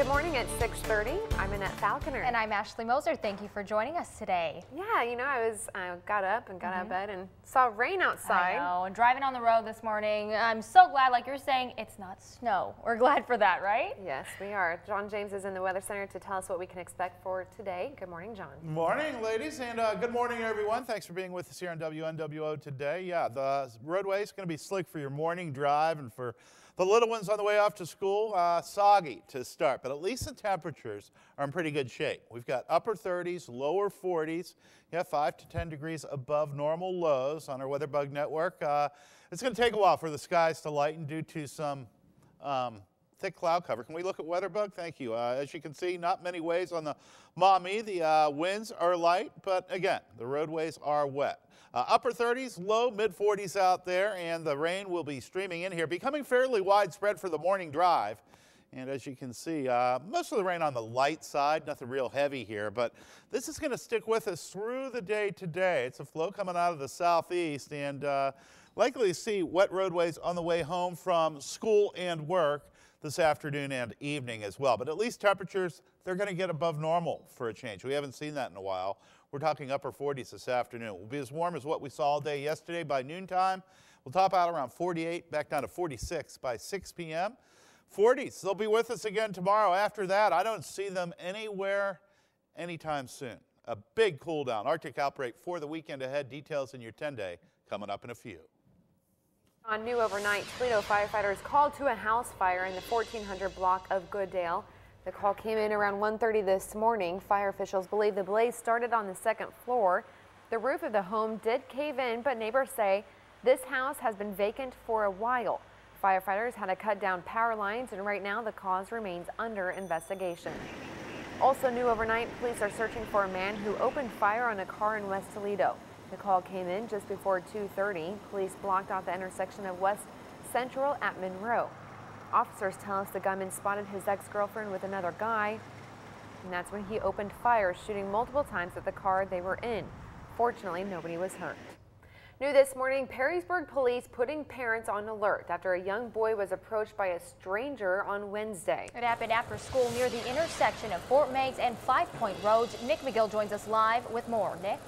Good morning at 6:30. I'm Annette Falconer. And I'm Ashley Moser. Thank you for joining us today. Yeah, you know, I got up and got out of bed and saw rain outside. I know, and driving on the road this morning, I'm so glad, like you're saying, it's not snow. We're glad for that, right? Yes, we are. John James is in the Weather Center to tell us what we can expect for today. Good morning, John. Good morning, ladies, and good morning, everyone. Thanks for being with us here on WNWO today. Yeah, the roadway is going to be slick for your morning drive and for the little ones on the way off to school, soggy to start, but at least the temperatures are in pretty good shape. We've got upper 30s, lower 40s, 5 to 10 degrees above normal lows on our WeatherBug network. It's going to take a while for the skies to lighten due to some thick cloud cover. Can we look at WeatherBug? Thank you. As you can see, not many waves on the Maumee. The winds are light, but again, the roadways are wet. Upper 30s, low mid 40s out there, and the rain will be streaming in here, becoming fairly widespread for the morning drive. And as you can see, most of the rain on the light side, nothing real heavy here, but this is going to stick with us through the day today. It's a flow coming out of the southeast, and likely to see wet roadways on the way home from school and work this afternoon and evening as well. But at least temperatures, they're going to get above normal for a change. We haven't seen that in a while. We're talking upper 40s this afternoon. It will be as warm as what we saw all day yesterday by noontime. We'll top out around 48, back down to 46 by 6 p.m. 40s, they'll be with us again tomorrow. After that, I don't see them anywhere anytime soon. A big cool down. Arctic outbreak for the weekend ahead. Details in your 10-day coming up in a few. On new overnight, Toledo firefighters called to a house fire in the 1400 block of Gooddale. The call came in around 1:30 this morning. Fire officials believe the blaze started on the second floor. The roof of the home did cave in, but neighbors say this house has been vacant for a while. Firefighters had to cut down power lines, and right now the cause remains under investigation. Also new overnight, police are searching for a man who opened fire on a car in West Toledo. The call came in just before 2:30. Police blocked off the intersection of West Central at Monroe. Officers tell us the gunman spotted his ex-girlfriend with another guy, and that's when he opened fire, shooting multiple times at the car they were in. Fortunately, nobody was hurt. New this morning, Perrysburg police putting parents on alert after a young boy was approached by a stranger on Wednesday. It happened after school near the intersection of Fort Meigs and 5 Point Roads. Nick McGill joins us live with more. Nick?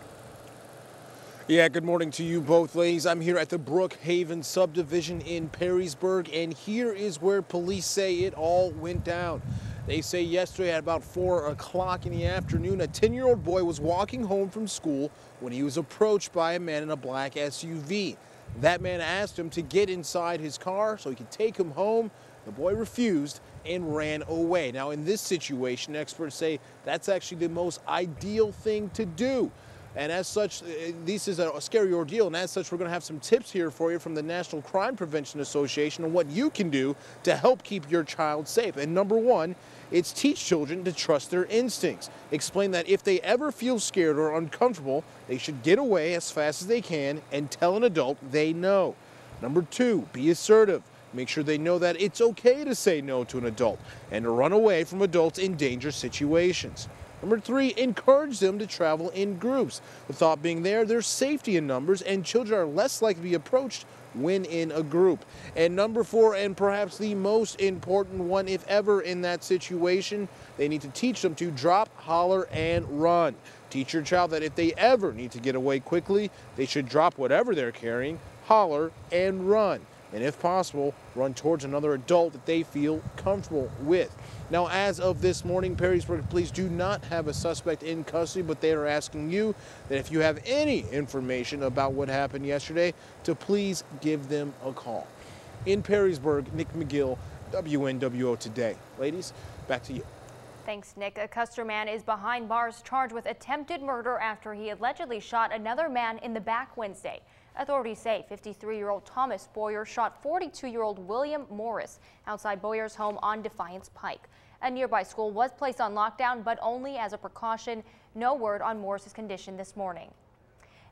Yeah, good morning to you both, ladies. I'm here at the Brookhaven subdivision in Perrysburg, and here is where police say it all went down. They say yesterday at about 4 o'clock in the afternoon, a 10-year-old boy was walking home from school when he was approached by a man in a black SUV. That man asked him to get inside his car so he could take him home. The boy refused and ran away. Now, in this situation, experts say that's actually the most ideal thing to do. And as such, this is a scary ordeal, and as such, we're going to have some tips here for you from the National Crime Prevention Association on what you can do to help keep your child safe. And number one, it's teach children to trust their instincts. Explain that if they ever feel scared or uncomfortable, they should get away as fast as they can and tell an adult they know. Number two, be assertive. Make sure they know that it's okay to say no to an adult and to run away from adults in dangerous situations. Number three, encourage them to travel in groups. The thought being there's safety in numbers, and children are less likely to be approached when in a group. And number four, and perhaps the most important one, if ever in that situation, they need to teach them to drop, holler, and run. Teach your child that if they ever need to get away quickly, they should drop whatever they're carrying, holler, and run. And if possible, run towards another adult that they feel comfortable with. Now, as of this morning, Perrysburg police do not have a suspect in custody, but they are asking you that if you have any information about what happened yesterday, to please give them a call. In Perrysburg, Nick McGill, WNWO Today. Ladies, back to you. Thanks, Nick. A Custer man is behind bars charged with attempted murder after he allegedly shot another man in the back Wednesday. Authorities say 53-year-old Thomas Boyer shot 42-year-old William Morris outside Boyer's home on Defiance Pike. A nearby school was placed on lockdown, but only as a precaution. No word on Morris's condition this morning.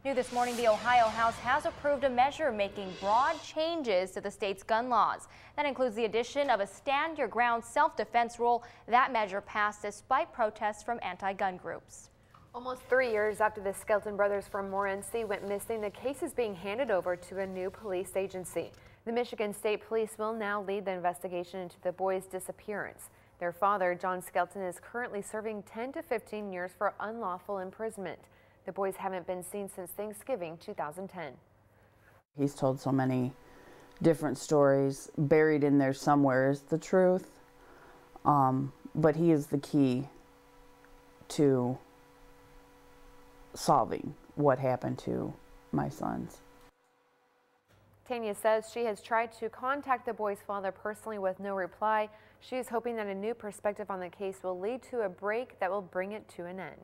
New this morning, the Ohio House has approved a measure making broad changes to the state's gun laws. That includes the addition of a stand your ground self-defense rule. That measure passed despite protests from anti-gun groups. Almost 3 years after the Skelton brothers from Morenci went missing, the case is being handed over to a new police agency. The Michigan State Police will now lead the investigation into the boys' disappearance. Their father, John Skelton, is currently serving 10 to 15 years for unlawful imprisonment. The boys haven't been seen since Thanksgiving 2010. He's told so many different stories. Buried in there somewhere is the truth. But he is the key to solving what happened to my sons. Tanya says she has tried to contact the boy's father personally with no reply. She is hoping that a new perspective on the case will lead to a break that will bring it to an end.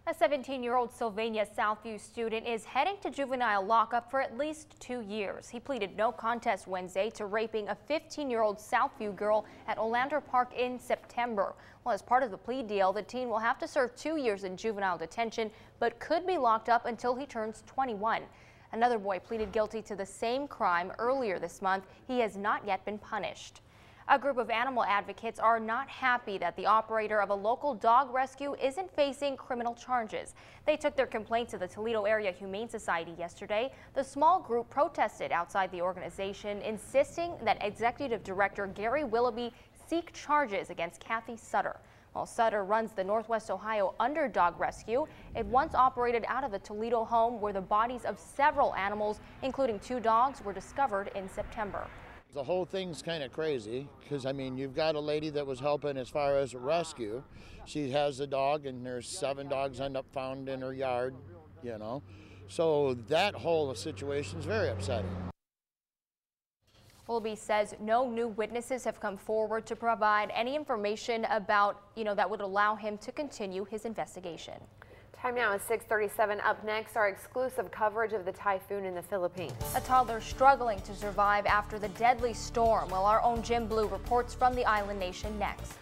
A 17-year-old Sylvania Southview student is heading to juvenile lockup for at least 2 years. He pleaded no contest Wednesday to raping a 15-year-old Southview girl at Olander Park in September. Well, as part of the plea deal, the teen will have to serve 2 years in juvenile detention, but could be locked up until he turns 21. Another boy pleaded guilty to the same crime earlier this month. He has not yet been punished. A group of animal advocates are not happy that the operator of a local dog rescue isn't facing criminal charges. They took their complaint to the Toledo Area Humane Society yesterday. The small group protested outside the organization, insisting that Executive Director Gary Willoughby seek charges against Kathy Sutter. While Sutter runs the Northwest Ohio Underdog Rescue, it once operated out of a Toledo home where the bodies of several animals, including 2 dogs, were discovered in September. The whole thing's kind of crazy because, I mean, you've got a lady that was helping as far as a rescue. She has a dog, and there's 7 dogs end up found in her yard, you know. So that whole situation is very upsetting. Willoughby says no new witnesses have come forward to provide any information about, that would allow him to continue his investigation. Time now is 6:37. Up next, our exclusive coverage of the typhoon in the Philippines. A toddler struggling to survive after the deadly storm. Well, our own Jim Blue reports from the island nation next.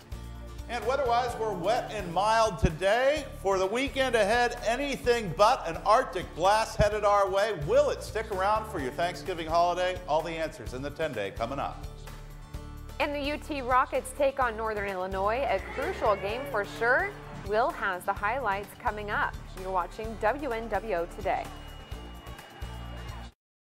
And weather-wise, we're wet and mild today. For the weekend ahead, anything but an Arctic blast headed our way. Will it stick around for your Thanksgiving holiday? All the answers in the 10-day coming up. And the UT Rockets take on Northern Illinois, a crucial game for sure. Will has the highlights coming up. You're watching WNWO Today.